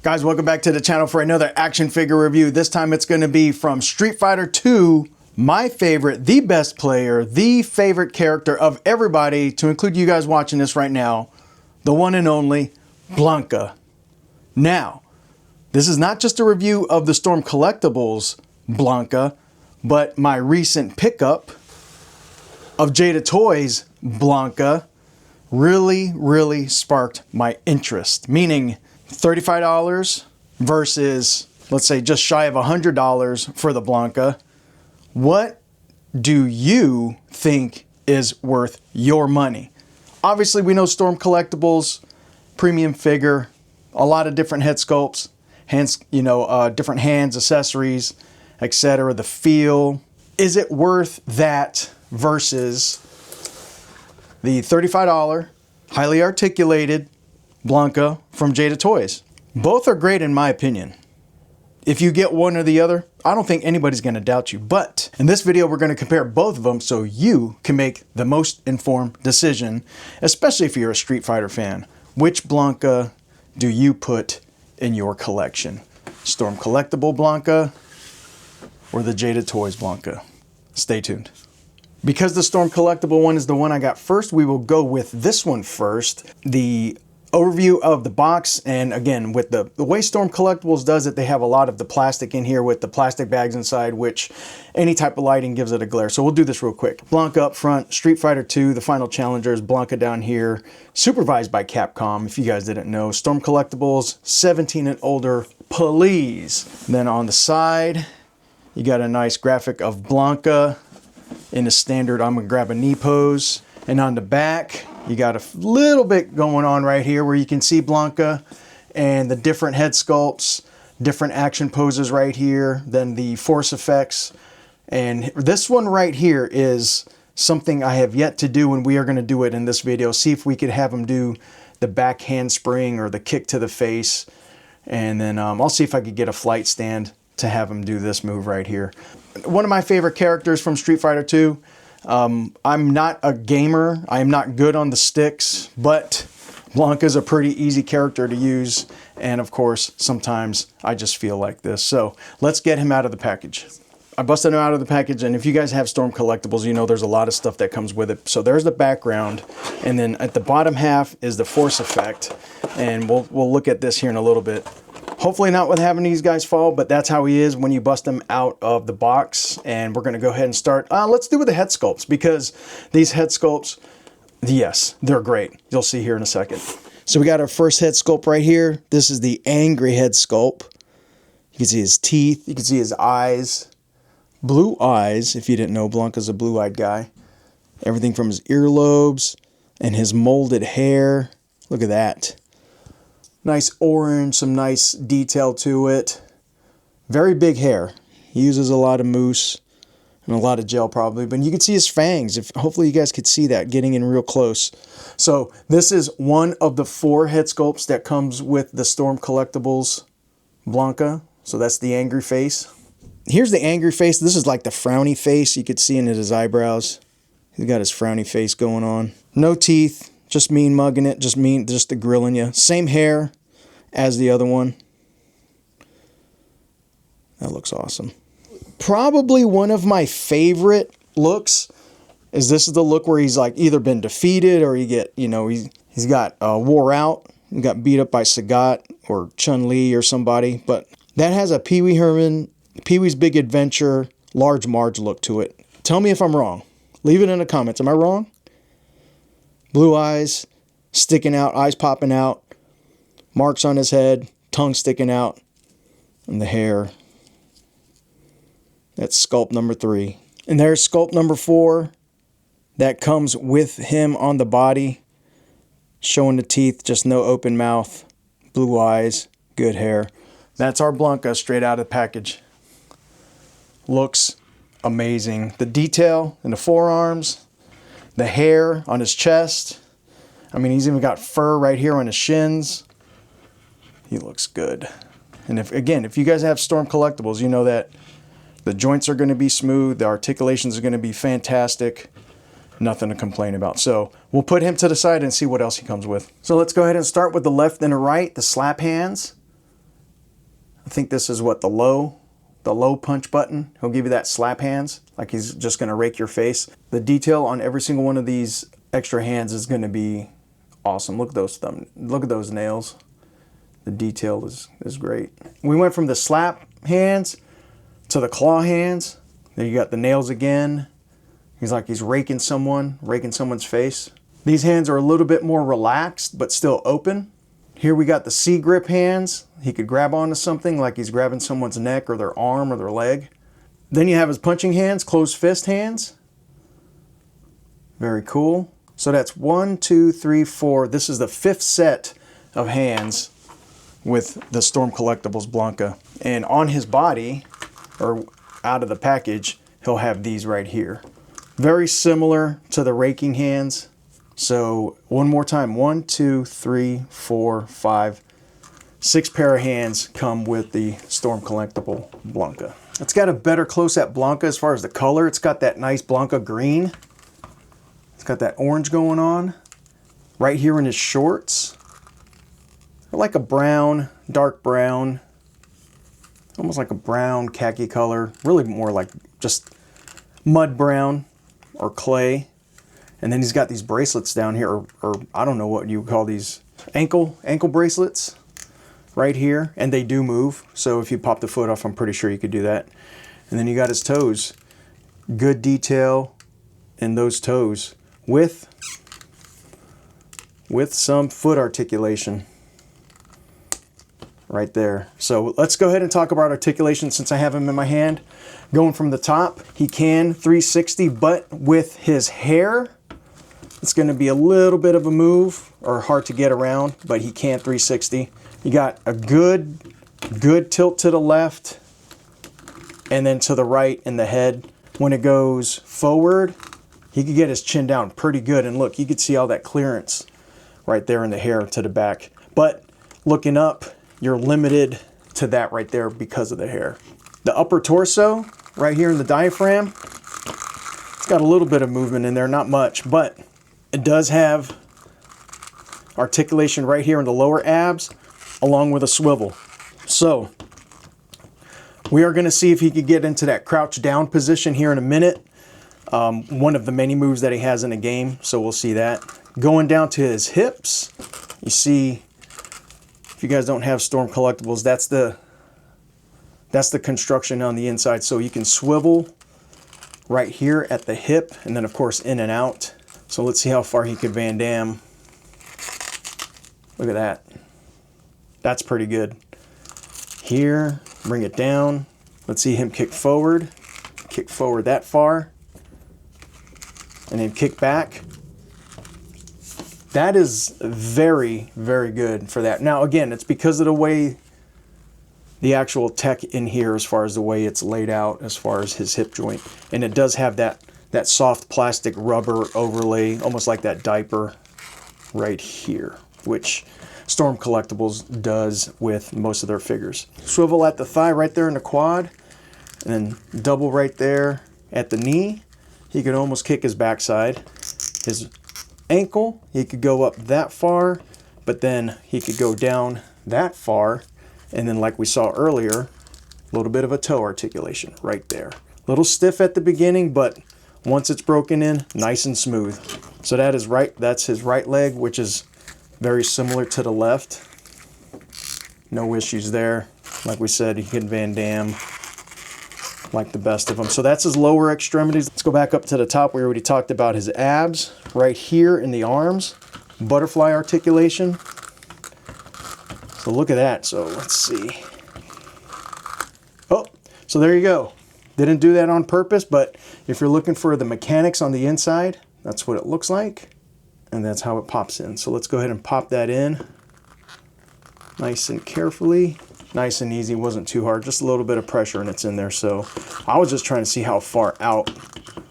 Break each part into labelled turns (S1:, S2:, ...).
S1: Guys, welcome back to the channel for another action figure review. This time it's going to be from Street Fighter II, my favorite, the best player, the favorite character of everybody, to include you guys watching this right now, the one and only Blanka. Now, this is not just a review of the Storm Collectibles Blanka, but my recent pickup of Jada Toys Blanka really sparked my interest, meaning $35 versus, let's say, just shy of $100 for the Blanka. What do you think is worth your money? Obviously, we know Storm Collectibles, premium figure, a lot of different head sculpts, hands, different hands, accessories, etc. The feel. Is it worth that versus the $35 highly articulated Blanka from Jada Toys? Both are great in my opinion. If you get one or the other, I don't think anybody's going to doubt you. But in this video, we're going to compare both of them so you can make the most informed decision, especially if you're a Street Fighter fan. Which Blanka do you put in your collection? Storm Collectible Blanka or the Jada Toys Blanka? Stay tuned. Because the Storm Collectible one is the one I got first, we will go with this one first. The overview of the box, and again, with the way Storm Collectibles does it, they have a lot of the plastic in here with the plastic bags inside, which any type of lighting gives it a glare. So we'll do this real quick. Blanka up front, Street Fighter II, the final challengers, Blanka down here, supervised by Capcom, if you guys didn't know. Storm Collectibles, 17 and older, please. And then on the side, you got a nice graphic of Blanka in a standard I'm gonna grab a knee pose. And on the back, you got a little bit going on right here where you can see Blanka and the different head sculpts, different action poses right here, then the force effects. And this one right here is something I have yet to do, and we are gonna do it in this video. See if we could have him do the back handspring or the kick to the face. And then I'll see if I could get a flight stand to have him do this move right here. One of my favorite characters from Street Fighter II. I'm not a gamer. I am not good on the sticks, but Blanka is a pretty easy character to use. And of course, sometimes I just feel like this. So let's get him out of the package. I busted him out of the package, and if you guys have Storm Collectibles, you know there's a lot of stuff that comes with it. So there's the background, and then at the bottom half is the force effect. And we'll look at this here in a little bit. Hopefully not with having these guys fall, but that's how he is when you bust him out of the box. And we're going to go ahead and start. Let's do with the head sculpts, because these head sculpts, yes, they're great. You'll see here in a second. So we got our first head sculpt right here. This is the angry head sculpt. You can see his teeth. You can see his eyes. Blue eyes, if you didn't know, Blanka's a blue-eyed guy. Everything from his earlobes and his molded hair. Look at that. Nice orange, some nice detail to it. Very big hair. He uses a lot of mousse and a lot of gel probably, but you can see his fangs. Hopefully you guys could see that getting in real close. So this is one of the 4 head sculpts that comes with the Storm Collectibles Blanka. So that's the angry face. Here's the angry face. This is like the frowny face you could see in his eyebrows. He's got his frowny face going on. No teeth. Just mean mugging it, just the grilling you. Same hair as the other one. That looks awesome. Probably one of my favorite looks is this is the look where he's like either been defeated or he's got wore out. He got beat up by Sagat or Chun-Li or somebody. But that has a Pee-wee Herman, Pee-wee's Big Adventure, Large Marge look to it. Tell me if I'm wrong. Leave it in the comments. Am I wrong? Blue eyes, sticking out, eyes popping out, marks on his head, tongue sticking out, and the hair. That's sculpt number 3. And there's sculpt number 4 that comes with him on the body, showing the teeth, just no open mouth, blue eyes, good hair. That's our Blanka straight out of the package. Looks amazing. The detail in the forearms, the hair on his chest. I mean, he's even got fur right here on his shins. He looks good. And if you guys have Storm Collectibles, you know that the joints are going to be smooth. The articulations are going to be fantastic. Nothing to complain about. So we'll put him to the side and see what else he comes with. So let's go ahead and start with the left and the right, the slap hands. think this is what, the low punch button. He'll give you that slap hands, like he's just gonna rake your face. The detail on every single one of these extra hands is gonna be awesome. Look at those nails. The detail is great. We went from the slap hands to the claw hands. Then you got the nails again. He's like he's raking someone's face. These hands are a little bit more relaxed, but still open. Here we got the C grip hands. He could grab onto something like he's grabbing someone's neck or their arm or their leg. Then you have his punching hands, closed fist hands. Very cool. So that's 1, 2, 3, 4. This is the 5th set of hands with the Storm Collectibles Blanka. And on his body, or out of the package, he'll have these right here. Very similar to the raking hands. So one more time, 1, 2, 3, 4, 5, 6 pair of hands come with the Storm Collectible Blanka. It's got a better close-up Blanka as far as the color. It's got that nice Blanka green. It's got that orange going on. Right here in his shorts. They're like a brown, dark brown, almost like a brown khaki color. Really more like just mud brown or clay. And then he's got these bracelets down here, or I don't know what you would call these, ankle bracelets right here. And they do move. So if you pop the foot off, I'm pretty sure you could do that. And then you got his toes. Good detail in those toes with some foot articulation right there. So let's go ahead and talk about articulation since I have him in my hand. Going from the top, he can 360, but with his hair, it's going to be a little bit of a move or hard to get around, but he can 360. You got a good tilt to the left and then to the right in the head. When it goes forward, he could get his chin down pretty good. And look, you could see all that clearance right there in the hair to the back. But looking up, you're limited to that right there because of the hair. The upper torso, right here in the diaphragm, it's got a little bit of movement in there, not much, but it does have articulation right here in the lower abs, along with a swivel. So we are going to see if he could get into that crouch down position here in a minute. One of the many moves that he has in the game, so we'll see that. Going down to his hips, you see, if you guys don't have Storm Collectibles, that's the construction on the inside. So you can swivel right here at the hip, and then of course in and out. So let's see how far he could Van Damme. Look at that. That's pretty good. Here, bring it down. Let's see him kick forward that far, and then kick back. That is very, very good for that. Now again, it's because of the way the actual tech in here, as far as the way it's laid out, as far as his hip joint. And it does have that soft plastic rubber overlay, almost like that diaper right here, which Storm Collectibles does with most of their figures. Swivel at the thigh right there in the quad, and then double right there at the knee. He could almost kick his backside. His ankle, he could go up that far, but then he could go down that far. And then like we saw earlier, a little bit of a toe articulation right there. A little stiff at the beginning, but once it's broken in, nice and smooth. So that is right, that's his right leg, which is very similar to the left. No issues there. Like we said, he can Van Damme like the best of them. So that's his lower extremities. Let's go back up to the top. We already talked about his abs right here in the arms. Butterfly articulation. So look at that. So let's see. Oh, so there you go. Didn't do that on purpose, but if you're looking for the mechanics on the inside, that's what it looks like. And that's how it pops in. So let's go ahead and pop that in. Nice and carefully. Nice and easy, wasn't too hard. Just a little bit of pressure and it's in there. So I was just trying to see how far out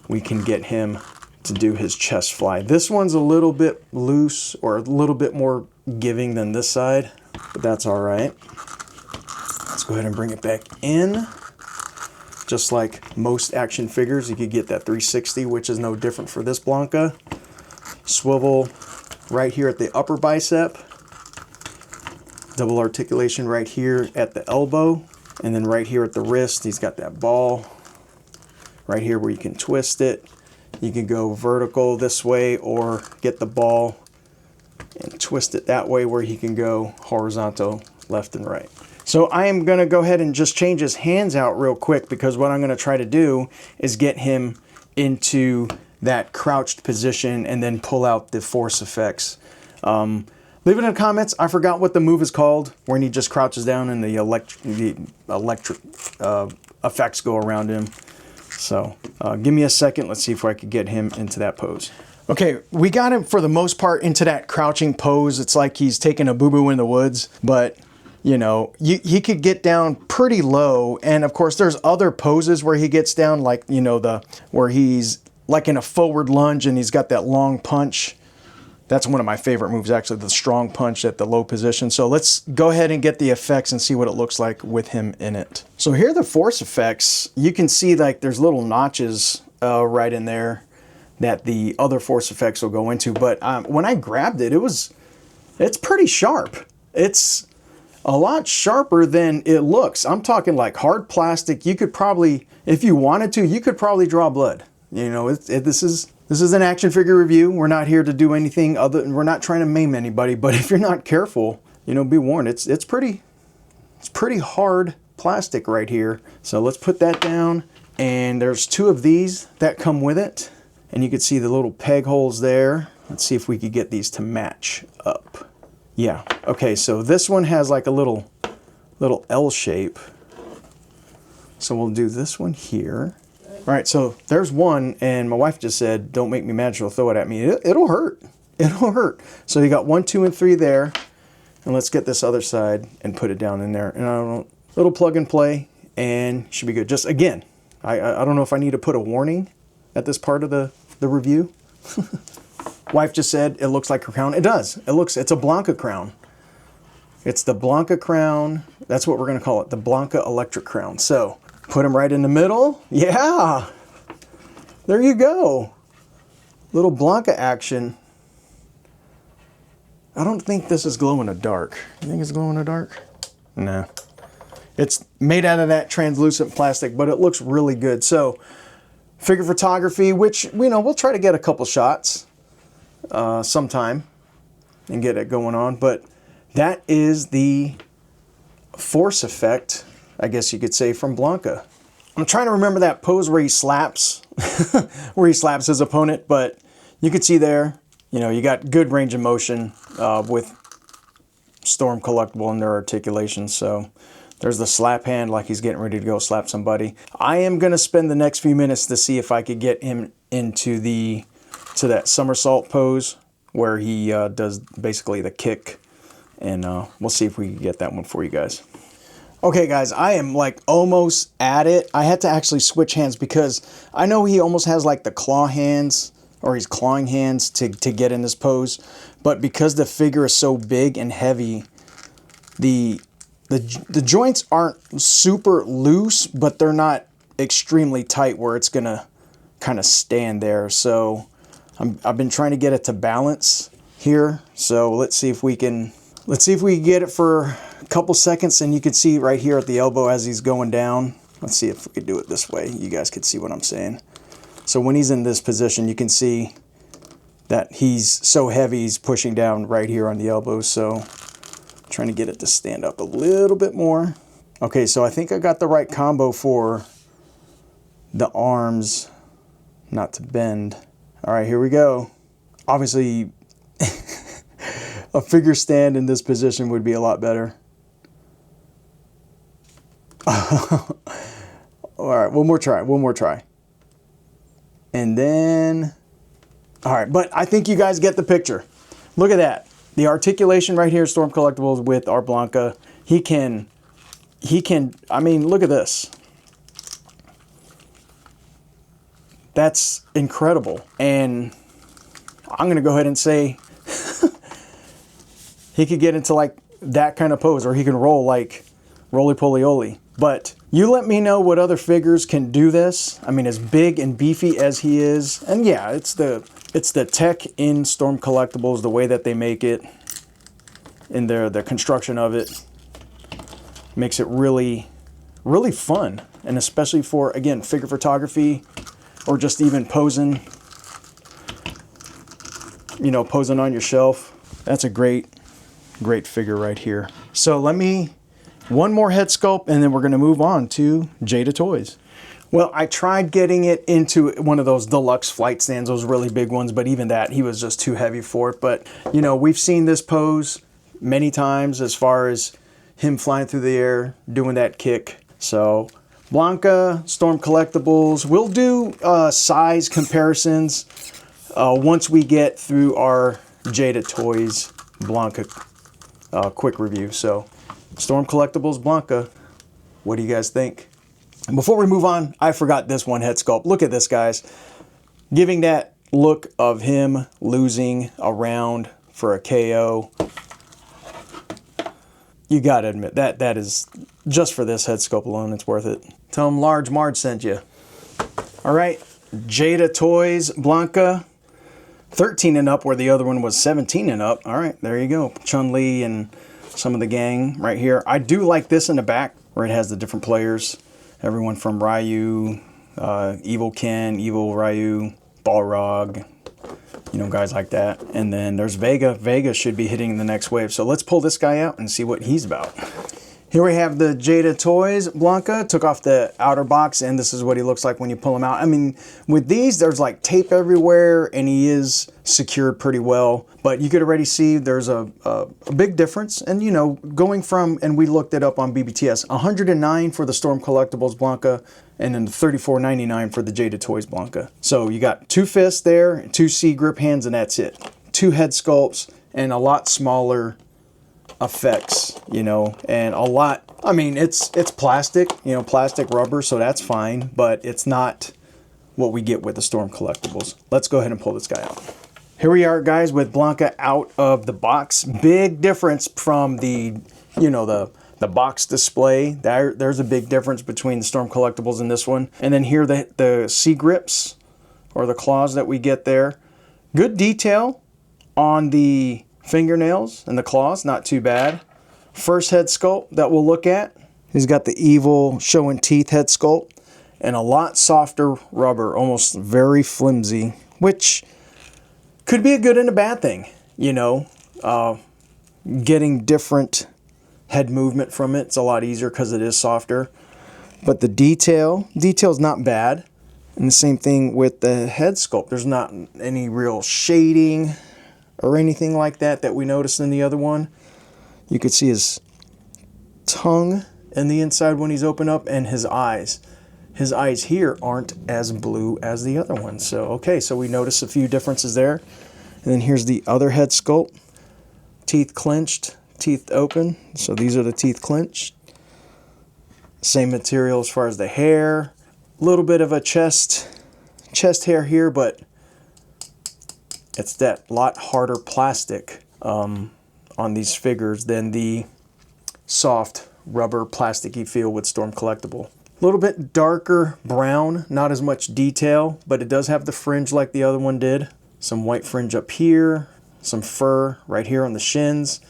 S1: we can get him to do his chest fly. This one's a little bit loose or a little bit more giving than this side, but that's all right. Let's go ahead and bring it back in. Just like most action figures, you could get that 360, which is no different for this Blanka. Swivel right here at the upper bicep. Double articulation right here at the elbow. And then right here at the wrist, he's got that ball right here where you can twist it. You can go vertical this way or get the ball and twist it that way where he can go horizontal left and right. So I am going to go ahead and just change his hands out real quick, because what I'm going to try to do is get him into that crouched position and then pull out the force effects. Leave it in the comments. I forgot what the move is called, when he just crouches down and the electric effects go around him. So give me a second. Let's see if I could get him into that pose. Okay, we got him for the most part into that crouching pose. It's like he's taking a boo-boo in the woods, but you know, he could get down pretty low. And of course, there's other poses where he gets down, like, you know, where he's like in a forward lunge and he's got that long punch. That's one of my favorite moves, actually, the strong punch at the low position. So let's go ahead and get the effects and see what it looks like with him in it. So here are the force effects. You can see like there's little notches right in there that the other force effects will go into. But when I grabbed it, it's pretty sharp. It's a lot sharper than it looks. I'm talking like hard plastic. You could probably, if you wanted to, you could probably draw blood. You know, this is an action figure review. We're not here to do anything other, we're not trying to maim anybody, but if you're not careful, you know, be warned. It's pretty hard plastic right here. So let's put that down. And there's two of these that come with it. And you can see the little peg holes there. Let's see if we could get these to match up. Yeah, okay, so this one has like a little L shape. So we'll do this one here. All right, so there's one, and my wife just said, don't make me mad, she'll throw it at me. It'll hurt, it'll hurt. So you got 1, 2, and 3 there. And let's get this other side and put it down in there. And I don't know, little plug and play, and should be good. Just again, I don't know if I need to put a warning at this part of the review. Wife just said it looks like a crown. It does. It's a Blanka crown. It's the Blanka crown. That's what we're going to call it, the Blanka electric crown. So put him right in the middle. Yeah. There you go. Little Blanka action. I don't think this is glow in the dark. You think it's glow in the dark? No. It's made out of that translucent plastic, but it looks really good. So figure photography, which, you know, we'll try to get a couple shots sometime and get it going on. But that is the force effect, I guess you could say, from Blanka. I'm trying to remember that pose where he slaps, where he slaps his opponent, but you could see there, you know, you got good range of motion with Storm Collectible and their articulation. So there's the slap hand, like he's getting ready to go slap somebody. I am going to spend the next few minutes to see if I could get him into that somersault pose where he does basically the kick, and we'll see if we can get that one for you guys. Okay guys, I am like almost at it. I had to actually switch hands because I know he almost has like the claw hands, or he's clawing hands to get in this pose, but because the figure is so big and heavy, the joints aren't super loose, but they're not extremely tight where it's gonna kind of stand there. So I've been trying to get it to balance here. So let's see if we can get it for a couple seconds, and you can see right here at the elbow as he's going down. Let's see if we could do it this way. You guys could see what I'm saying. So when he's in this position, you can see that he's so heavy, he's pushing down right here on the elbow. So trying to get it to stand up a little bit more. Okay, so I think I got the right combo for the arms not to bend. All right, here we go. Obviously, a figure stand in this position would be a lot better. All right, one more try. And then, all right, but I think you guys get the picture. Look at that. The articulation right here, Storm Collectibles with our Blanka. He can, I mean, look at this. That's incredible. And I'm going to go ahead and say he could get into like that kind of pose, or he can roll like roly-poly-oly. But you let me know what other figures can do this. I mean, as big and beefy as he is. And yeah, it's the tech in Storm Collectibles, the way that they make it, in the construction of it, makes it really, really fun. And especially for, again, figure photography or just even posing, you know, posing on your shelf. That's a great figure right here. So one more head sculpt and then we're gonna move on to Jada Toys. Well, I tried getting it into one of those deluxe flight stands, those really big ones, but even that, he was just too heavy for it. But, you know, we've seen this pose many times as far as him flying through the air, doing that kick. So, Blanka, Storm Collectibles, we'll do size comparisons once we get through our Jada Toys Blanka quick review. So, Storm Collectibles Blanka, what do you guys think? And before we move on, I forgot this one head sculpt. Look at this, guys. Giving that look of him losing a round for a KO. You gotta admit, that is, just for this head sculpt alone, it's worth it. Tell him Large Marge sent you. All right, Jada Toys Blanka, 13 and up, where the other one was 17 and up. All right, there you go. Chun-Li and some of the gang right here. I do like this in the back, where it has the different players. Everyone from Ryu, Evil Ken, Evil Ryu, Balrog, you know, guys like that. And then there's Vega. Vega should be hitting the next wave. So let's pull this guy out and see what he's about. Here we have the Jada Toys Blanka. Took off the outer box, and this is what he looks like when you pull him out. I mean, with these, there's like tape everywhere, and he is secured pretty well. But you could already see there's a big difference. And, you know, going from, and we looked it up on BBTS, 109 for the Storm Collectibles Blanka, and then $34.99 for the Jada Toys Blanka. So you got 2 fists there, 2 C-grip hands, and that's it. 2 head sculpts, and a lot smaller effects, you know, and a lot, I mean, it's plastic, you know, plastic rubber, so that's fine, but it's not what we get with the Storm Collectibles. Let's go ahead and pull this guy out. Here we are, guys, with Blanka out of the box. Big difference from the, you know, the box display. There's a big difference between the Storm Collectibles and this one. And then here the C-grips, or the claws that we get there. Good detail on the fingernails and the claws, not too bad. First head sculpt that we'll look at, he's got the evil showing teeth head sculpt, and a lot softer rubber, almost very flimsy, which could be a good and a bad thing, you know. Getting different head movement from it's a lot easier because it is softer. But the detail's not bad. And the same thing with the head sculpt. There's not any real shading or anything like that we noticed in the other one. You could see his tongue in the inside when he's open up, and his eyes. His eyes here aren't as blue as the other one. So, okay, so we noticed a few differences there. And then here's the other head sculpt. Teeth clenched, teeth open. So these are the teeth clenched. Same material as far as the hair. A little bit of a chest hair here, but it's that lot harder plastic on these figures than the soft rubber plasticky feel with Storm Collectible. A little bit darker brown, not as much detail, but it does have the fringe like the other one did. Some white fringe up here, some fur right here on the shins.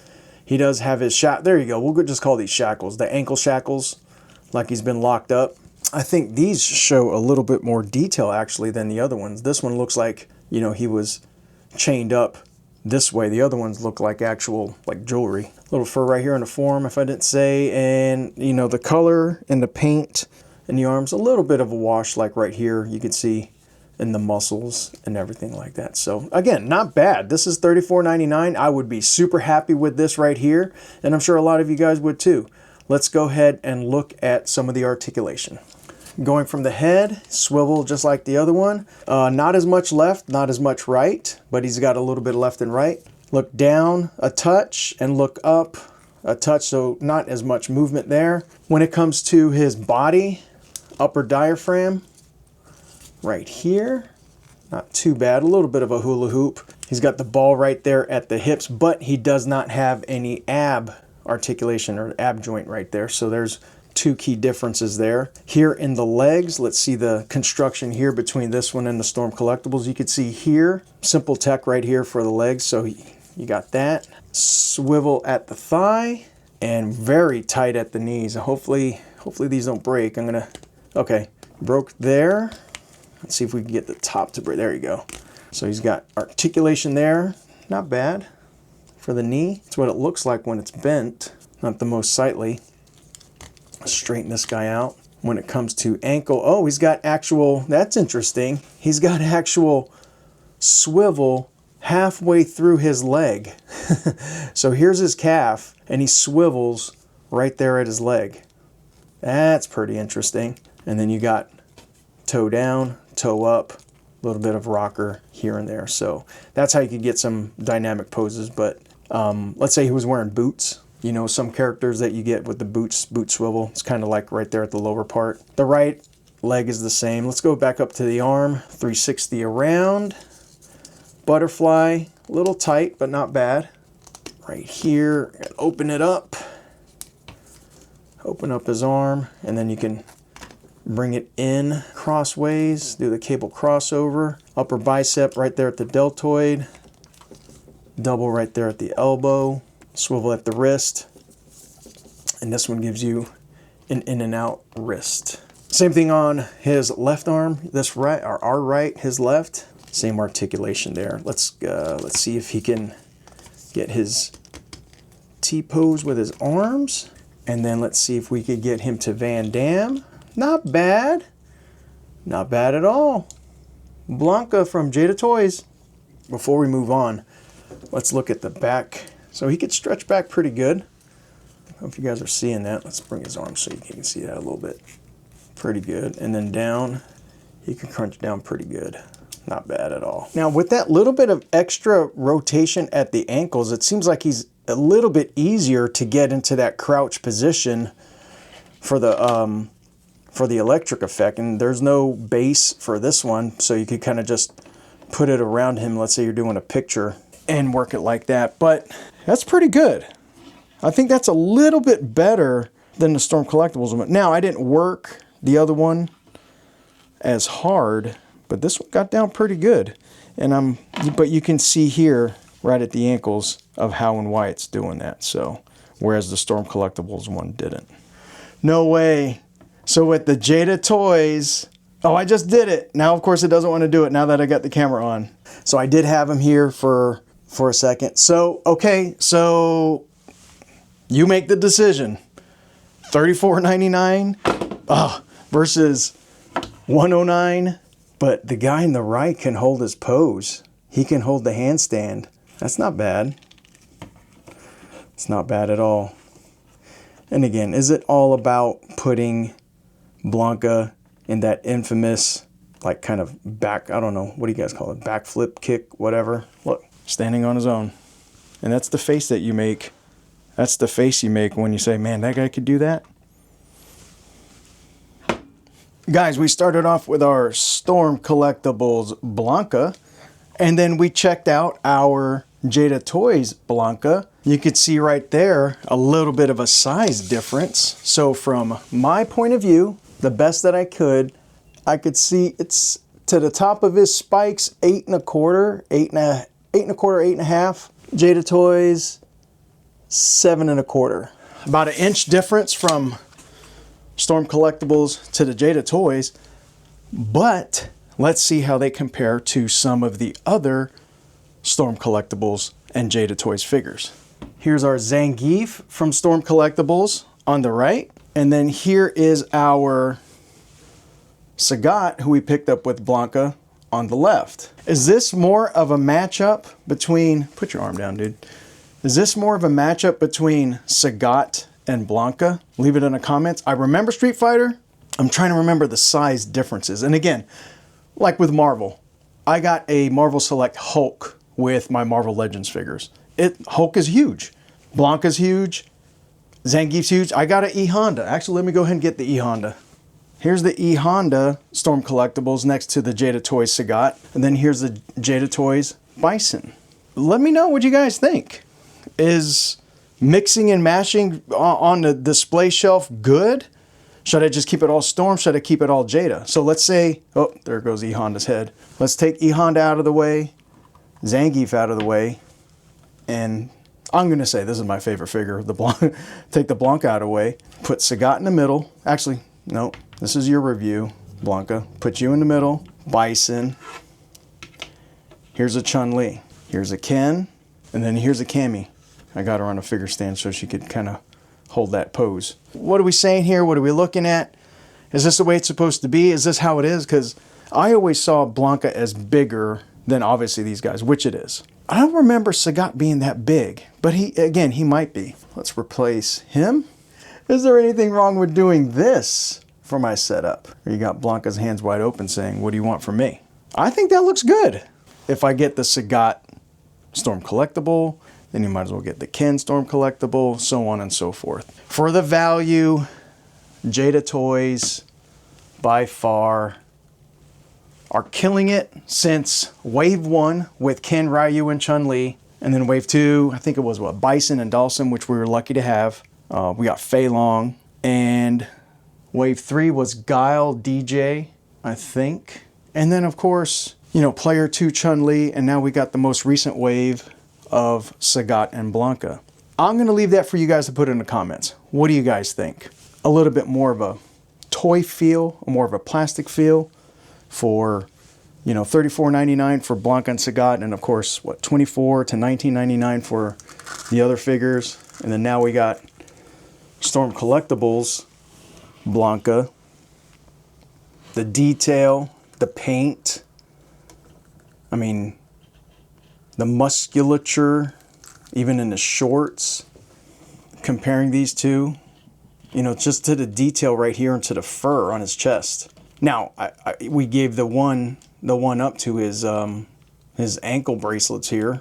S1: He does have his there you go, we'll just call these shackles, the ankle shackles, like he's been locked up. I think these show a little bit more detail actually than the other ones. This one looks like, you know, he was chained up this way. The other ones look like actual, like jewelry. A little fur right here on the forearm, if I didn't say, and you know, the color and the paint in the arms, a little bit of a wash like right here you can see in the muscles and everything like that. So again, not bad. This is $34.99. I would be super happy with this right here, and I'm sure a lot of you guys would too. Let's go ahead and look at some of the articulation. Going from the head, swivel just like the other one. Not as much left, not as much right, but he's got a little bit of left and right. Look down a touch and look up a touch, so not as much movement there. When it comes to his body, upper diaphragm, right here, not too bad. A little bit of a hula hoop. He's got the ball right there at the hips, but he does not have any ab articulation or ab joint right there, so there's two key differences there. Here in the legs, let's see the construction here between this one and the Storm Collectibles. You can see here, simple tech right here for the legs, so you got that. Swivel at the thigh and very tight at the knees. Hopefully Hopefully these don't break. I'm gonna, okay, broke there. Let's see if we can get the top to break. There you go. So he's got articulation there. Not bad for the knee. It's what it looks like when it's bent. Not the most sightly. Let's straighten this guy out. When it comes to ankle, oh, he's got actual, that's interesting. He's got actual swivel halfway through his leg. So here's his calf, and he swivels right there at his leg. That's pretty interesting. And then you got toe down, toe up, a little bit of rocker here and there. So that's how you could get some dynamic poses. But let's say he was wearing boots. You know, some characters that you get with the boot swivel, it's kind of like right there at the lower part. The right leg is the same. Let's go back up to the arm, 360 around. Butterfly, a little tight, but not bad. Right here, open it up. Open up his arm, and then you can bring it in crossways, do the cable crossover. Upper bicep right there at the deltoid. Double right there at the elbow. Swivel at the wrist, and this one gives you an in and out wrist. Same thing on his left arm, this right, or our right, his left. Same articulation there. Let's see if he can get his T-pose with his arms, and then let's see if we could get him to Van Damme. Not bad, not bad at all. Blanka from Jada Toys. Before we move on, let's look at the back. So he could stretch back pretty good. I hope you guys are seeing that. Let's bring his arm so you can see that a little bit. Pretty good. And then down, he can crunch down pretty good. Not bad at all. Now with that little bit of extra rotation at the ankles, it seems like he's a little bit easier to get into that crouch position for the electric effect. And there's no base for this one, so you could kind of just put it around him. Let's say you're doing a picture and work it like that. But that's pretty good. I think that's a little bit better than the Storm Collectibles one. Now, I didn't work the other one as hard, but this one got down pretty good. And but you can see here right at the ankles of how and why it's doing that. So, whereas the Storm Collectibles one didn't. No way. So with the Jada Toys, oh, I just did it. Now, of course, it doesn't want to do it now that I got the camera on. So I did have him here for a second. So, okay, so you make the decision. $34.99 versus $109. But the guy in the right can hold his pose. He can hold the handstand. That's not bad. It's not bad at all. And again, is it all about putting Blanka in that infamous, like kind of back, I don't know, what do you guys call it? Backflip kick, whatever. Look. Standing on his own. And that's the face that you make. That's the face you make when you say, man, that guy could do that. Guys, we started off with our Storm Collectibles Blanka, and then we checked out our Jada Toys Blanka. You could see right there a little bit of a size difference. So from my point of view, the best that I could see it's to the top of his spikes, 8 1/4, 8 1/4, 8 1/2. Jada Toys, 7 1/4. About an inch difference from Storm Collectibles to the Jada Toys. But let's see how they compare to some of the other Storm Collectibles and Jada Toys figures. Here's our Zangief from Storm Collectibles on the right. And then here is our Sagat, who we picked up with Blanka, on the left. Is this more of a matchup between, put your arm down, dude. Is this more of a matchup between Sagat and Blanka? Leave it in the comments. I remember Street Fighter. I'm trying to remember the size differences. And again, like with Marvel, I got a Marvel Select Hulk with my Marvel Legends figures. Hulk is huge. Blanka's huge. Zangief's huge. I got an E-Honda. Actually, let me go ahead and get the E-Honda. Here's the E-Honda Storm Collectibles next to the Jada Toys Sagat. And then here's the Jada Toys Bison. Let me know what you guys think. Is mixing and mashing on the display shelf good? Should I just keep it all Storm? Should I keep it all Jada? So let's say, oh, there goes E-Honda's head. Let's take E-Honda out of the way, Zangief out of the way, and I'm going to say this is my favorite figure. The Blanka, take the Blanka out of the way. Put Sagat in the middle. Actually, no, this is your review, Blanka. Put you in the middle. Bison. Here's a Chun-Li. Here's a Ken. And then here's a Cammy. I got her on a figure stand so she could kind of hold that pose. What are we saying here? What are we looking at? Is this the way it's supposed to be? Is this how it is? Because I always saw Blanka as bigger than obviously these guys, which it is. I don't remember Sagat being that big, but he might be. Let's replace him. Is there anything wrong with doing this for my setup? Or you got Blanka's hands wide open saying, what do you want from me? I think that looks good. If I get the Sagat Storm Collectible, then you might as well get the Ken Storm Collectible, so on and so forth. For the value, Jada Toys, by far, are killing it since Wave 1 with Ken, Ryu, and Chun-Li. And then Wave 2, I think it was what, Bison and Dawson, which we were lucky to have. We got Fei Long. And Wave 3 was Guile, DJ, I think. And then, of course, you know, Player 2 Chun-Li. And now we got the most recent wave of Sagat and Blanka. I'm going to leave that for you guys to put in the comments. What do you guys think? A little bit more of a toy feel, more of a plastic feel for, you know, $34.99 for Blanka and Sagat, and of course, what, $24 to $19.99 for the other figures. And then now we got Storm Collectibles, Blanka, the detail, the paint, I mean, the musculature, even in the shorts, comparing these two, you know, just to the detail right here and to the fur on his chest. Now, we gave the one up to his ankle bracelets here.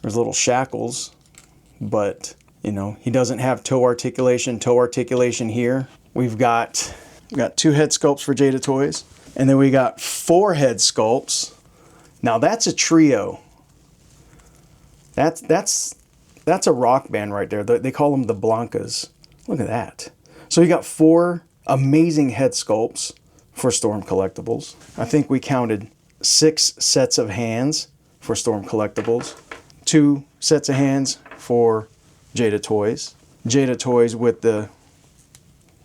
S1: There's little shackles, but you know, he doesn't have toe articulation here. We've got 2 head sculpts for Jada Toys, and then we got 4 head sculpts. Now that's a trio. That's a rock band right there. They call them the Blankas. Look at that. So you got 4 amazing head sculpts for Storm Collectibles. I think we counted 6 sets of hands for Storm Collectibles, 2 sets of hands for Jada Toys. Jada Toys with the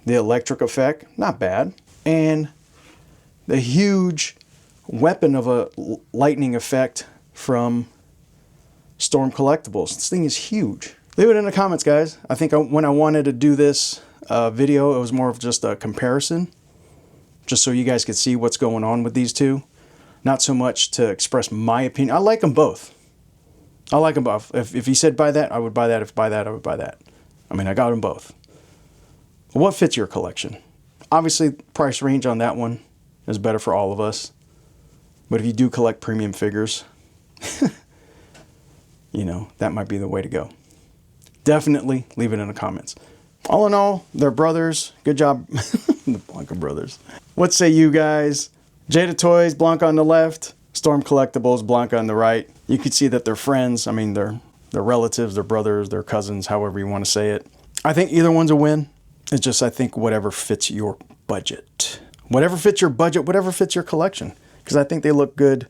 S1: electric effect, not bad. And the huge weapon of a lightning effect from Storm Collectibles. This thing is huge. Leave it in the comments, guys. I think when I wanted to do this video, it was more of just a comparison, just so you guys could see what's going on with these two. Not so much to express my opinion. I like them both. I like them both. If you said buy that, I would buy that. If buy that, I would buy that. I mean, I got them both. What fits your collection? Obviously, price range on that one is better for all of us. But if you do collect premium figures, you know, that might be the way to go. Definitely leave it in the comments. All in all, they're brothers. Good job, the Blanka brothers. What say you guys? Jada Toys, Blanka on the left. Storm Collectibles, Blanka on the right. You can see that they're friends. I mean, they're relatives, they're brothers, they're cousins, however you want to say it. I think either one's a win. It's just, I think, whatever fits your budget. Whatever fits your budget, whatever fits your collection. Because I think they look good,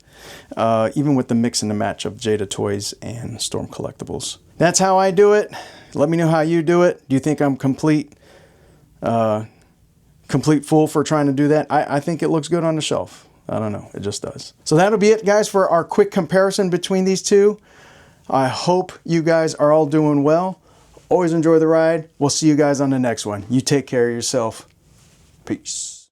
S1: even with the mix and the match of Jada Toys and Storm Collectibles. That's how I do it. Let me know how you do it. Do you think I'm complete fool for trying to do that? I think it looks good on the shelf. I don't know. It just does. So that'll be it, guys, for our quick comparison between these two. I hope you guys are all doing well. Always enjoy the ride. We'll see you guys on the next one. You take care of yourself. Peace.